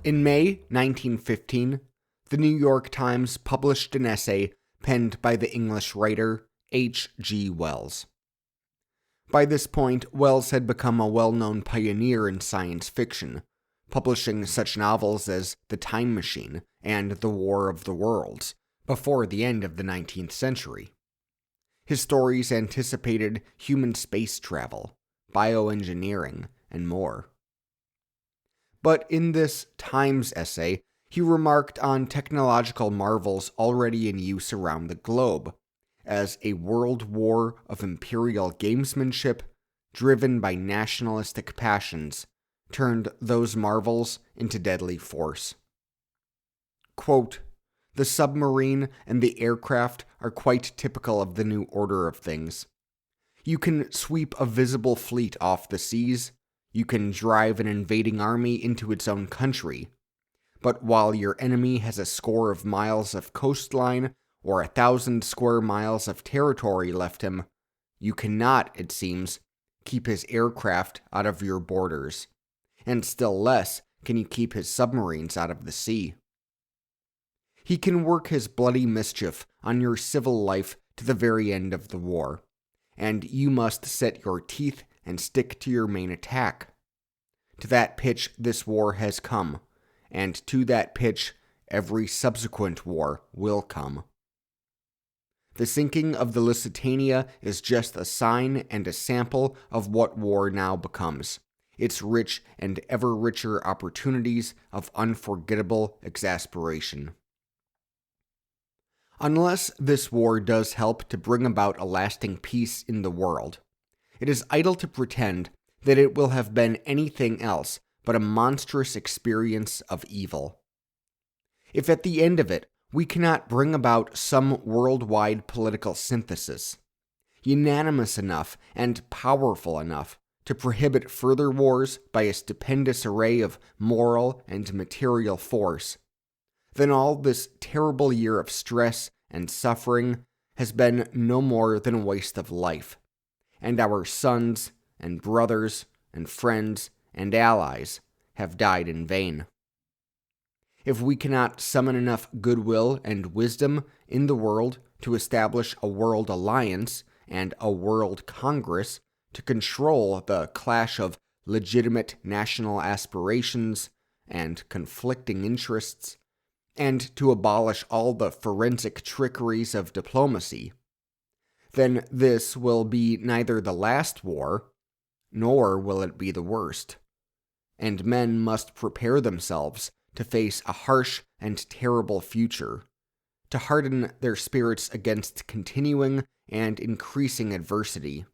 In May 1915, the New York Times published an essay penned by the English writer H.G. Wells. By this point, Wells had become a well-known pioneer in science fiction, publishing such novels as The Time Machine and The War of the Worlds before the end of the 19th century. His stories anticipated human space travel, bioengineering, and more. But in this Times essay, he remarked on technological marvels already in use around the globe, as a world war of imperial gamesmanship, driven by nationalistic passions, turned those marvels into deadly force. Quote, "The submarine and the aircraft are quite typical of the new order of things. You can sweep a visible fleet off the seas, you can drive an invading army into its own country, but while your enemy has a score of miles of coastline or 1,000 square miles of territory left him, you cannot, it seems, keep his aircraft out of your borders, and still less can you keep his submarines out of the sea. He can work his bloody mischief on your civil life to the very end of the war, and you must set your teeth and stick to your main attack. To that pitch this war has come, and to that pitch every subsequent war will come. The sinking of the Lusitania is just a sign and a sample of what war now becomes, its rich and ever richer opportunities of unforgettable exasperation. Unless this war does help to bring about a lasting peace in the world, it is idle to pretend that it will have been anything else but a monstrous experience of evil. If at the end of it we cannot bring about some worldwide political synthesis, unanimous enough and powerful enough to prohibit further wars by a stupendous array of moral and material force, then all this terrible year of stress and suffering has been no more than a waste of life, and our sons and brothers and friends and allies have died in vain. If we cannot summon enough goodwill and wisdom in the world to establish a world alliance and a world congress to control the clash of legitimate national aspirations and conflicting interests, and to abolish all the forensic trickeries of diplomacy, then this will be neither the last war, nor will it be the worst, and men must prepare themselves to face a harsh and terrible future, to harden their spirits against continuing and increasing adversity,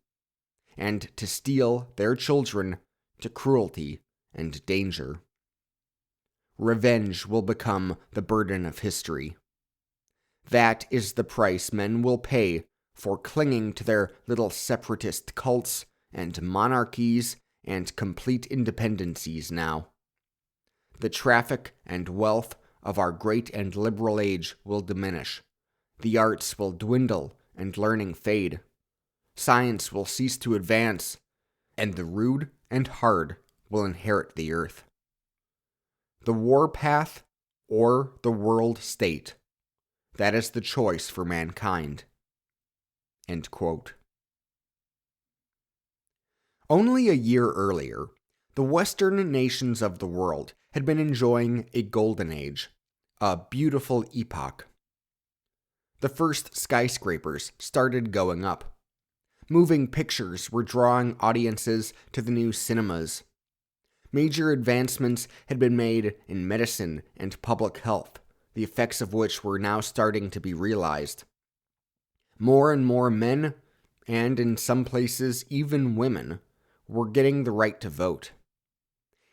and to steel their children to cruelty and danger. Revenge will become the burden of history. That is the price men will pay for clinging to their little separatist cults and monarchies and complete independencies now. The traffic and wealth of our great and liberal age will diminish. The arts will dwindle and learning fade. Science will cease to advance, and the rude and hard will inherit the earth. The war path or the world state, that is the choice for mankind." End quote. Only a year earlier, the Western nations of the world had been enjoying a golden age, a beautiful epoch. The first skyscrapers started going up. Moving pictures were drawing audiences to the new cinemas. Major advancements had been made in medicine and public health, the effects of which were now starting to be realized. More and more men, and in some places even women, were getting the right to vote.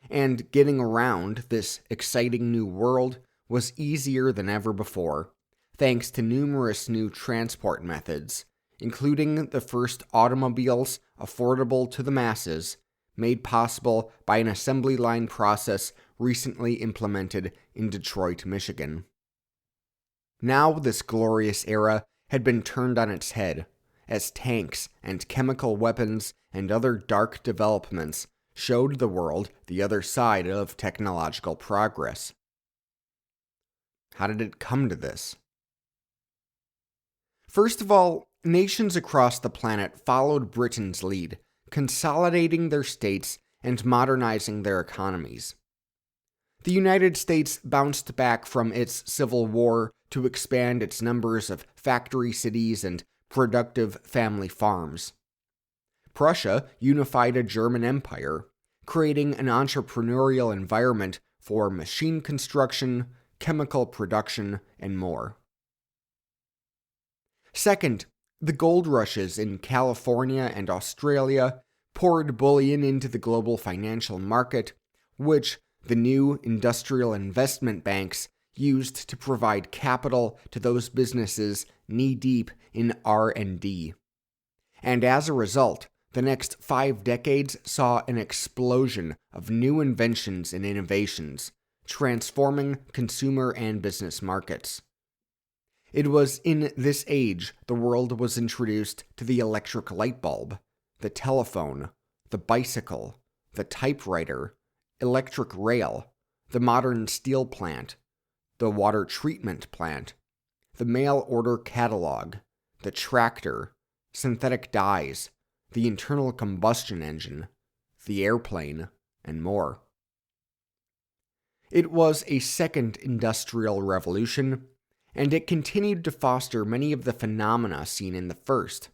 And getting around this exciting new world was easier than ever before, thanks to numerous new transport methods, including the first automobiles affordable to the masses, made possible by an assembly line process recently implemented in Detroit, Michigan. Now this glorious era had been turned on its head, as tanks and chemical weapons and other dark developments showed the world the other side of technological progress. How did it come to this? First of all, nations across the planet followed Britain's lead, consolidating their states and modernizing their economies. The United States bounced back from its Civil War to expand its numbers of factory cities and productive family farms. Prussia unified a German empire, creating an entrepreneurial environment for machine construction, chemical production, and more. Second, the gold rushes in California and Australia poured bullion into the global financial market, which the new industrial investment banks used to provide capital to those businesses knee-deep in R&D. And as a result, the next 5 decades saw an explosion of new inventions and innovations, transforming consumer and business markets. It was in this age the world was introduced to the electric light bulb, the telephone, the bicycle, the typewriter, electric rail, the modern steel plant, the water treatment plant, the mail order catalog, the tractor, synthetic dyes, the internal combustion engine, the airplane, and more. It was a second industrial revolution, and it continued to foster many of the phenomena seen in the first.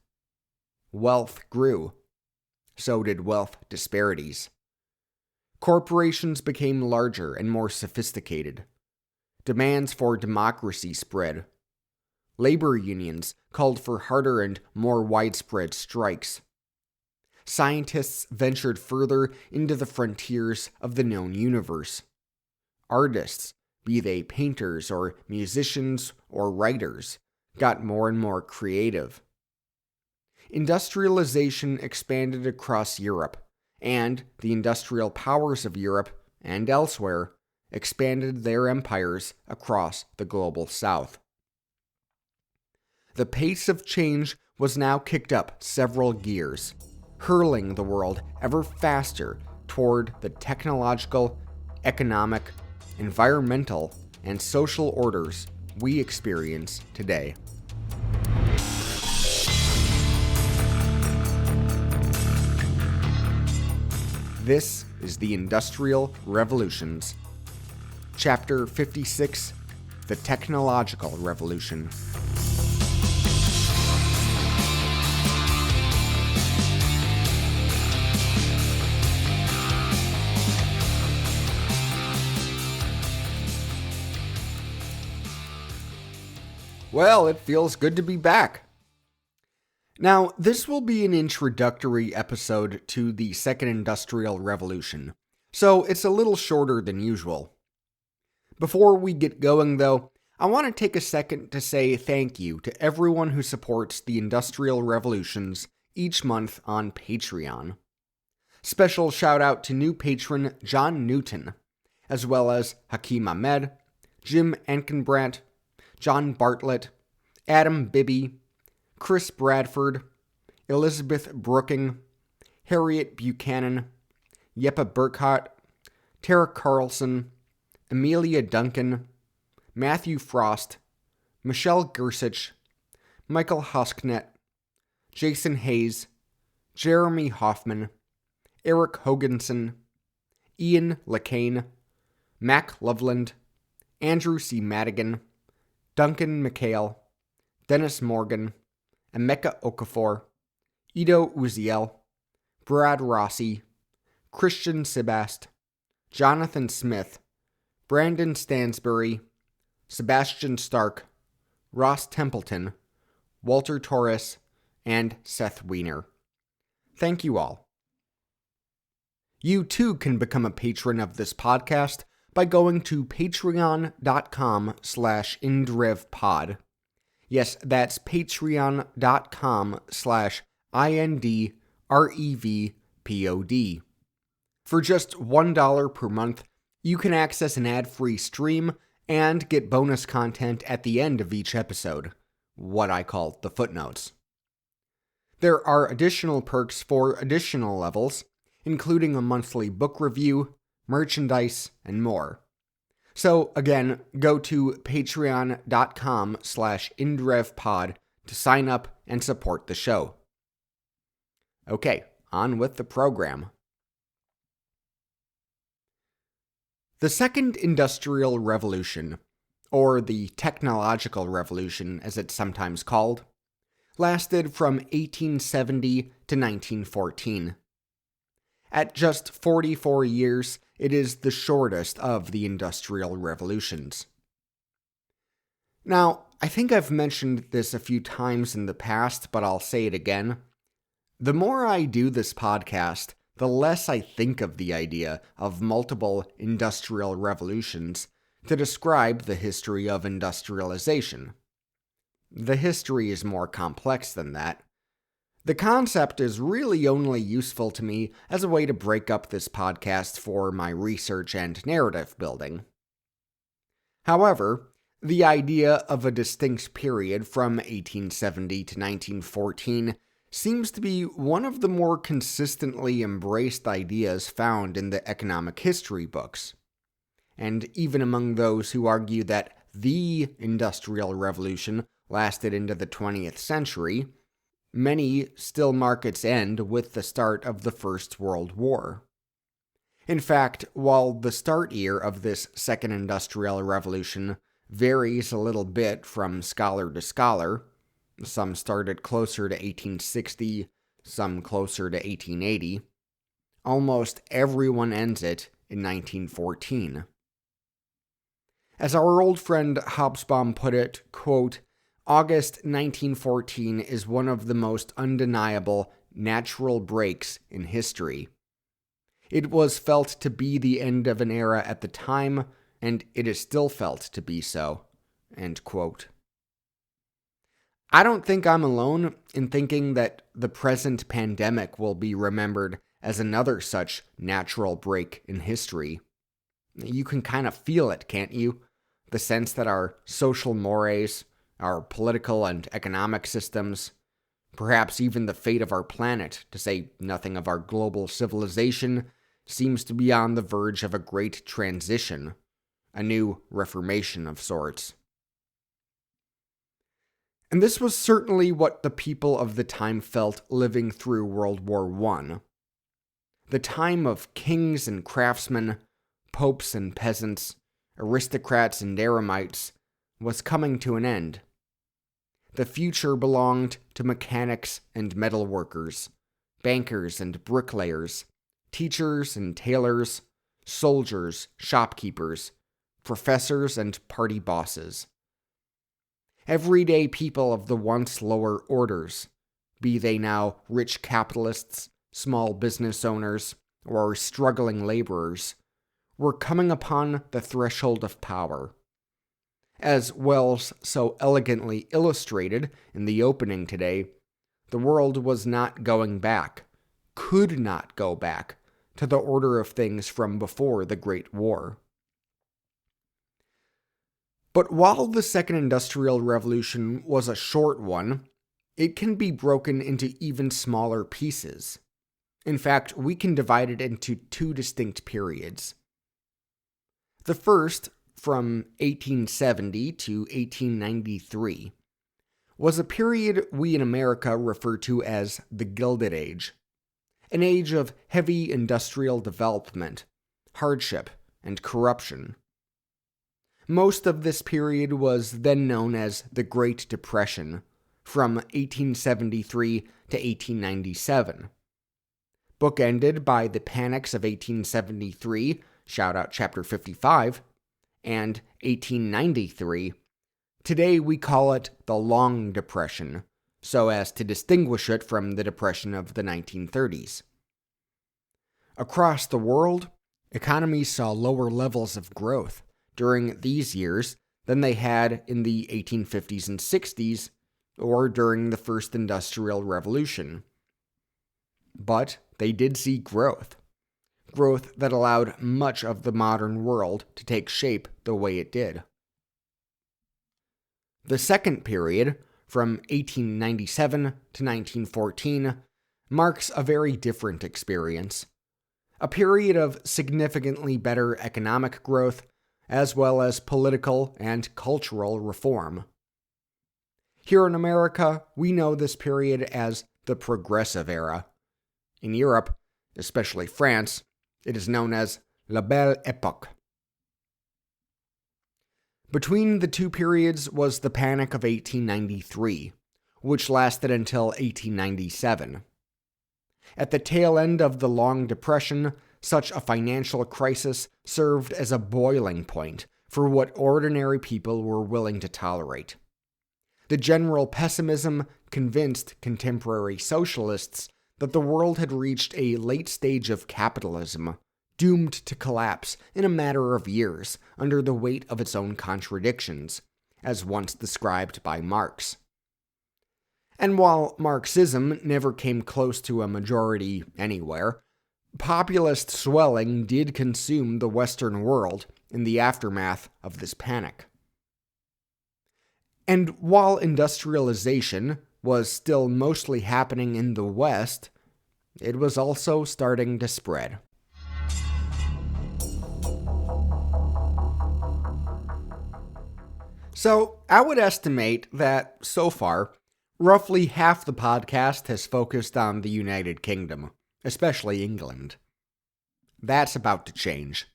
Wealth grew. So did wealth disparities. Corporations became larger and more sophisticated. Demands for democracy spread. Labor unions called for harder and more widespread strikes. Scientists ventured further into the frontiers of the known universe. Artists, be they painters or musicians or writers, got more and more creative. Industrialization expanded across Europe, and the industrial powers of Europe and elsewhere expanded their empires across the global south. The pace of change was now kicked up several gears, hurling the world ever faster toward the technological, economic, environmental, and social orders we experience today. This is the Industrial Revolutions. Chapter 56, The Technological Revolution. Well, it feels good to be back. Now, this will be an introductory episode to the Second Industrial Revolution, so it's a little shorter than usual. Before we get going, though, I want to take a second to say thank you to everyone who supports the Industrial Revolutions each month on Patreon. Special shout out to new patron John Newton, as well as Hakeem Ahmed, Jim Ankenbrandt, John Bartlett, Adam Bibby, Chris Bradford, Elizabeth Brooking, Harriet Buchanan, Jeppe Burkhardt, Tara Carlson, Amelia Duncan, Matthew Frost, Michelle Gersich, Michael Hosknet, Jason Hayes, Jeremy Hoffman, Eric Hoganson, Ian Lacane, Mac Loveland, Andrew C. Madigan, Duncan McHale, Dennis Morgan, Emeka Okafor, Ido Uziel, Brad Rossi, Christian Sebast, Jonathan Smith, Brandon Stansbury, Sebastian Stark, Ross Templeton, Walter Torres, and Seth Wiener. Thank you all. You too can become a patron of this podcast by going to patreon.com/indrevpod. Yes, that's patreon.com/INDREVPOD. For just $1 per month, you can access an ad-free stream and get bonus content at the end of each episode, what I call the footnotes. There are additional perks for additional levels, including a monthly book review, merchandise, and more. So again, go to patreon.com/indrevpod to sign up and support the show. Okay, on with the program. The Second Industrial Revolution, or the Technological Revolution as it's sometimes called, lasted from 1870 to 1914. At just 44 years, it is the shortest of the industrial revolutions. Now, I think I've mentioned this a few times in the past, but I'll say it again. The more I do this podcast, the less I think of the idea of multiple industrial revolutions to describe the history of industrialization. The history is more complex than that. The concept is really only useful to me as a way to break up this podcast for my research and narrative building. However, the idea of a distinct period from 1870 to 1914 seems to be one of the more consistently embraced ideas found in the economic history books. And even among those who argue that the Industrial Revolution lasted into the 20th century, many still mark its end with the start of the First World War. In fact, while the start year of this Second Industrial Revolution varies a little bit from scholar to scholar, some started closer to 1860, some closer to 1880, almost everyone ends it in 1914. As our old friend Hobsbawm put it, quote, August 1914 is one of the most undeniable natural breaks in history. It was felt to be the end of an era at the time, and it is still felt to be so. End quote. I don't think I'm alone in thinking that the present pandemic will be remembered as another such natural break in history. You can kind of feel it, can't you? The sense that our social mores, our political and economic systems, perhaps even the fate of our planet, to say nothing of our global civilization, seems to be on the verge of a great transition, a new reformation of sorts. And this was certainly what the people of the time felt living through World War I. The time of kings and craftsmen, popes and peasants, aristocrats and eremites was coming to an end. The future belonged to mechanics and metalworkers, bankers and bricklayers, teachers and tailors, soldiers, shopkeepers, professors and party bosses. Everyday people of the once lower orders, be they now rich capitalists, small business owners, or struggling laborers, were coming upon the threshold of power. As Wells so elegantly illustrated in the opening today, the world was not going back, could not go back, to the order of things from before the Great War. But while the Second Industrial Revolution was a short one, it can be broken into even smaller pieces. In fact, we can divide it into two distinct periods. The first, from 1870 to 1893, was a period we in America refer to as the Gilded Age, an age of heavy industrial development, hardship, and corruption. Most of this period was then known as the Great Depression, from 1873 to 1897. Bookended by the panics of 1873, shout out Chapter 55, and 1893, today we call it the Long Depression, so as to distinguish it from the Depression of the 1930s. Across the world, economies saw lower levels of growth during these years than they had in the 1850s and 60s, or during the First Industrial Revolution. But they did see growth that allowed much of the modern world to take shape the way it did. The second period, from 1897 to 1914, marks a very different experience, a period of significantly better economic growth, as well as political and cultural reform. Here in America, we know this period as the Progressive Era. In Europe, especially France, it is known as La Belle Époque. Between the two periods was the Panic of 1893, which lasted until 1897. At the tail end of the Long Depression, such a financial crisis served as a boiling point for what ordinary people were willing to tolerate. The general pessimism convinced contemporary socialists that the world had reached a late stage of capitalism, doomed to collapse in a matter of years under the weight of its own contradictions, as once described by Marx. And while Marxism never came close to a majority anywhere, populist swelling did consume the Western world in the aftermath of this panic. And while industrialization was still mostly happening in the West, it was also starting to spread. So, I would estimate that, so far, roughly half the podcast has focused on the United Kingdom, especially England. That's about to change.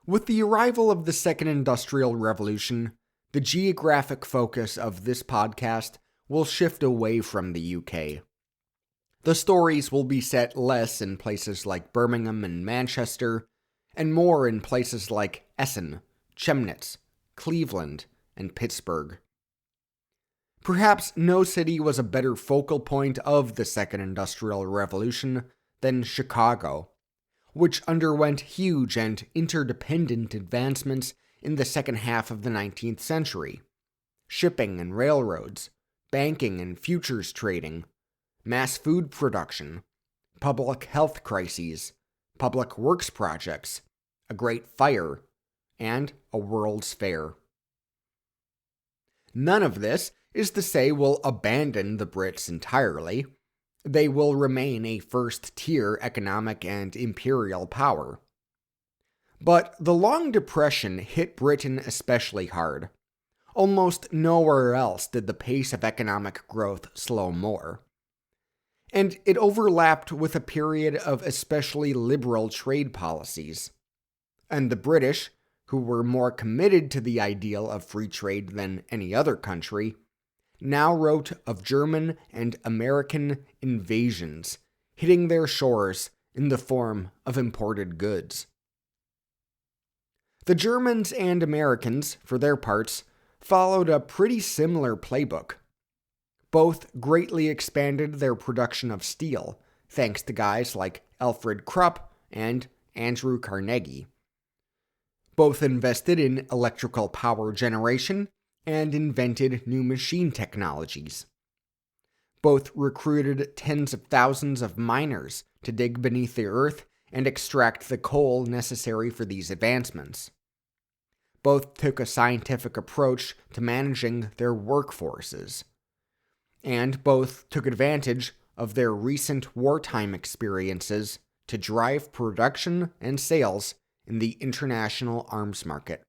With the arrival of the Second Industrial Revolution, the geographic focus of this podcast will shift away from the UK. The stories will be set less in places like Birmingham and Manchester, and more in places like Essen, Chemnitz, Cleveland, and Pittsburgh. Perhaps no city was a better focal point of the Second Industrial Revolution than Chicago, which underwent huge and interdependent advancements in the second half of the 19th century. Shipping and railroads, banking and futures trading, mass food production, public health crises, public works projects, a great fire, and a World's Fair. None of this is to say we'll abandon the Brits entirely. They will remain a first-tier economic and imperial power. But the Long Depression hit Britain especially hard. Almost nowhere else did the pace of economic growth slow more. And it overlapped with a period of especially liberal trade policies. And the British, who were more committed to the ideal of free trade than any other country, now wrote of German and American invasions hitting their shores in the form of imported goods. The Germans and Americans, for their parts, followed a pretty similar playbook. Both greatly expanded their production of steel, thanks to guys like Alfred Krupp and Andrew Carnegie. Both invested in electrical power generation and invented new machine technologies. Both recruited tens of thousands of miners to dig beneath the earth and extract the coal necessary for these advancements. Both took a scientific approach to managing their workforces. And both took advantage of their recent wartime experiences to drive production and sales in the international arms market.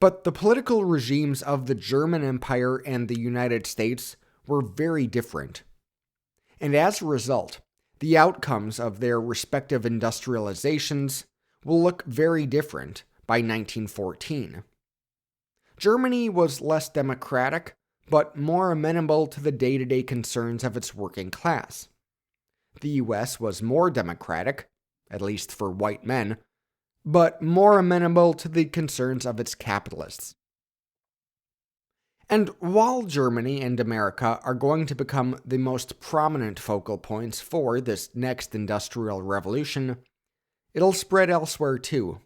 But the political regimes of the German Empire and the United States were very different. And as a result, the outcomes of their respective industrializations will look very different by 1914. Germany was less democratic, but more amenable to the day-to-day concerns of its working class. The US was more democratic, at least for white men, but more amenable to the concerns of its capitalists. And while Germany and America are going to become the most prominent focal points for this next industrial revolution, it'll spread elsewhere too.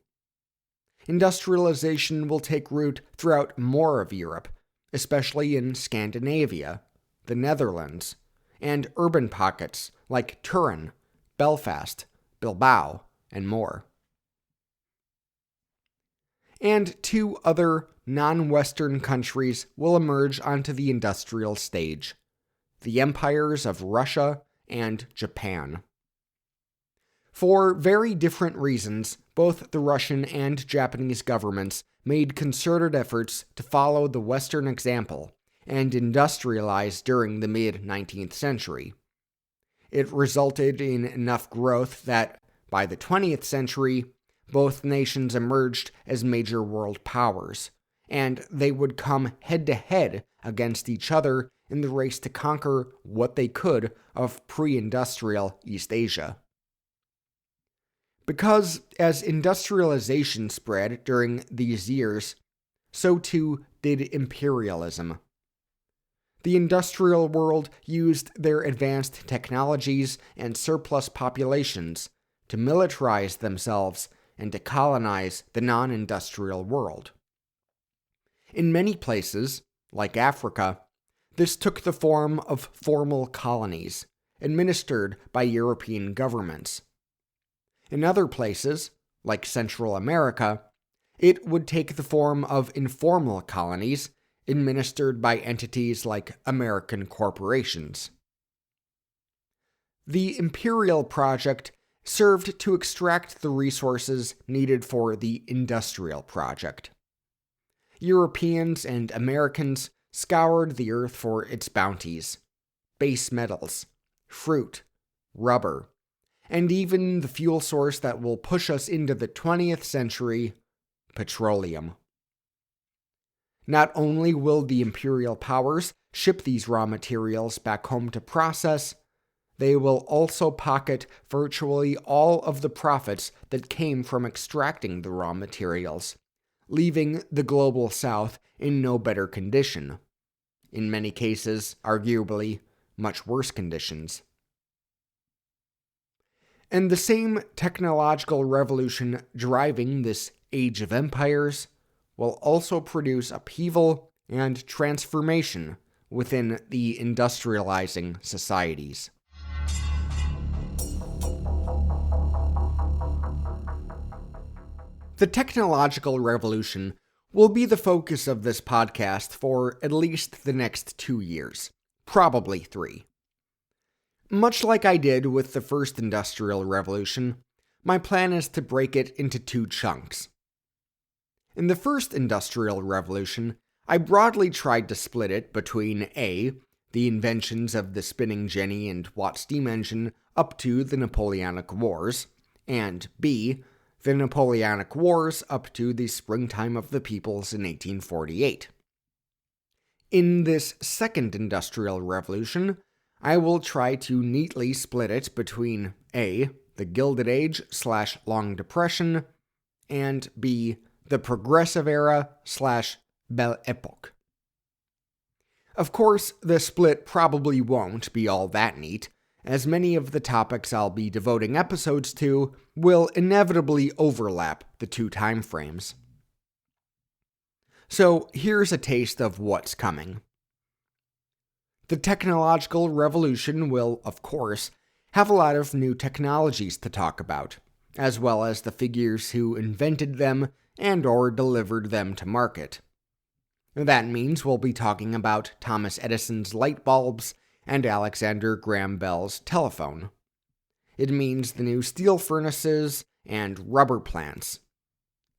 Industrialization will take root throughout more of Europe, especially in Scandinavia, the Netherlands, and urban pockets like Turin, Belfast, Bilbao, and more. And two other non-Western countries will emerge onto the industrial stage: the empires of Russia and Japan. For very different reasons, both the Russian and Japanese governments made concerted efforts to follow the Western example and industrialize during the mid-19th century. It resulted in enough growth that, by the 20th century, both nations emerged as major world powers, and they would come head-to-head against each other in the race to conquer what they could of pre-industrial East Asia. Because as industrialization spread during these years, so too did imperialism. The industrial world used their advanced technologies and surplus populations to militarize themselves and to colonize the non-industrial world. In many places, like Africa, this took the form of formal colonies, administered by European governments. In other places, like Central America, it would take the form of informal colonies administered by entities like American corporations. The imperial project served to extract the resources needed for the industrial project. Europeans and Americans scoured the earth for its bounties, base metals, fruit, rubber, and even the fuel source that will push us into the 20th century, petroleum. Not only will the imperial powers ship these raw materials back home to process, they will also pocket virtually all of the profits that came from extracting the raw materials, leaving the global south in no better condition. In many cases, arguably, much worse conditions. And the same technological revolution driving this age of empires will also produce upheaval and transformation within the industrializing societies. The technological revolution will be the focus of this podcast for at least the next 2 years, probably 3. Much like I did with the first industrial revolution, my plan is to break it into 2 chunks. In the first industrial revolution, I broadly tried to split it between A, the inventions of the spinning jenny and Watt steam engine up to the Napoleonic Wars, and B, the Napoleonic Wars up to the springtime of the peoples in 1848. In this second industrial revolution, I will try to neatly split it between A, the Gilded Age/Long Depression, and B, the Progressive Era/Belle Époque. Of course, the split probably won't be all that neat, as many of the topics I'll be devoting episodes to will inevitably overlap the 2 time frames. So here's a taste of what's coming. The technological revolution will, of course, have a lot of new technologies to talk about, as well as the figures who invented them and/or delivered them to market. That means we'll be talking about Thomas Edison's light bulbs and Alexander Graham Bell's telephone. It means the new steel furnaces and rubber plants.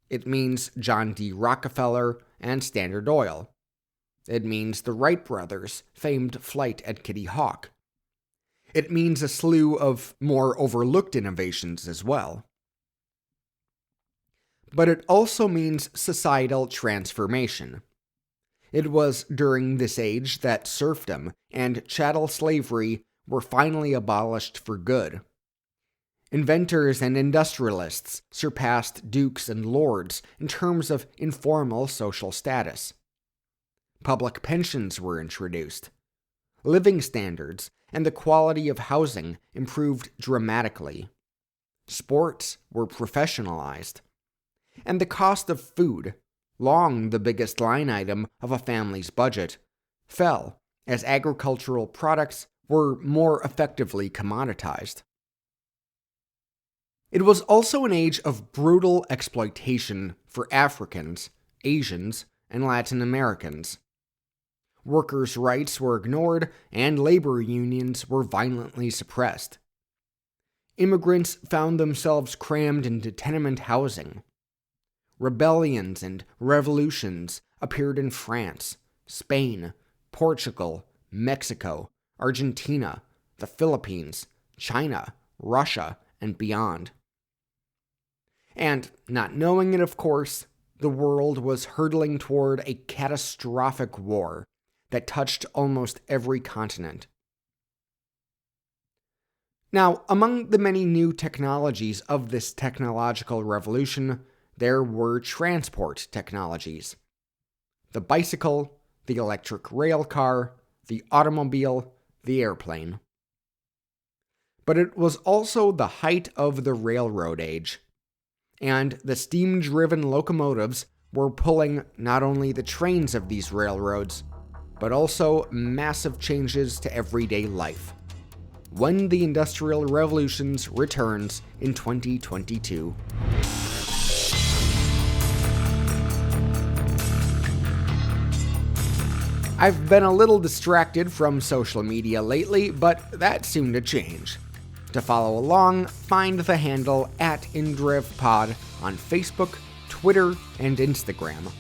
It means John D. Rockefeller and Standard Oil. It means the Wright brothers' famed flight at Kitty Hawk. It means a slew of more overlooked innovations as well. But it also means societal transformation. It was during this age that serfdom and chattel slavery were finally abolished for good. Inventors and industrialists surpassed dukes and lords in terms of informal social status. Public pensions were introduced. Living standards and the quality of housing improved dramatically. Sports were professionalized. And the cost of food, long the biggest line item of a family's budget, fell as agricultural products were more effectively commoditized. It was also an age of brutal exploitation for Africans, Asians, and Latin Americans. workers' rights were ignored, and labor unions were violently suppressed. Immigrants found themselves crammed into tenement housing. Rebellions and revolutions appeared in France, Spain, Portugal, Mexico, Argentina, the Philippines, China, Russia, and beyond. And, not knowing it, of course, the world was hurtling toward a catastrophic war that touched almost every continent. Now, among the many new technologies of this technological revolution, there were transport technologies. The bicycle, the electric rail car, the automobile, the airplane. But it was also the height of the railroad age, and the steam-driven locomotives were pulling not only the trains of these railroads, but also massive changes to everyday life. When the Industrial Revolution returns in 2022. I've been a little distracted from social media lately, but that soon to change. To follow along, find the handle @IndrevPod on Facebook, Twitter, and Instagram.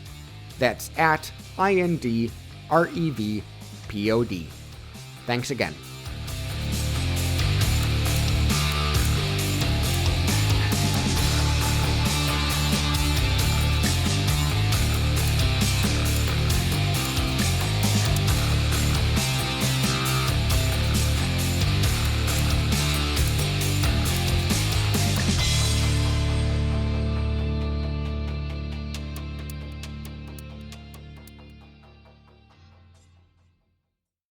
That's @IndrevPod. Thanks again.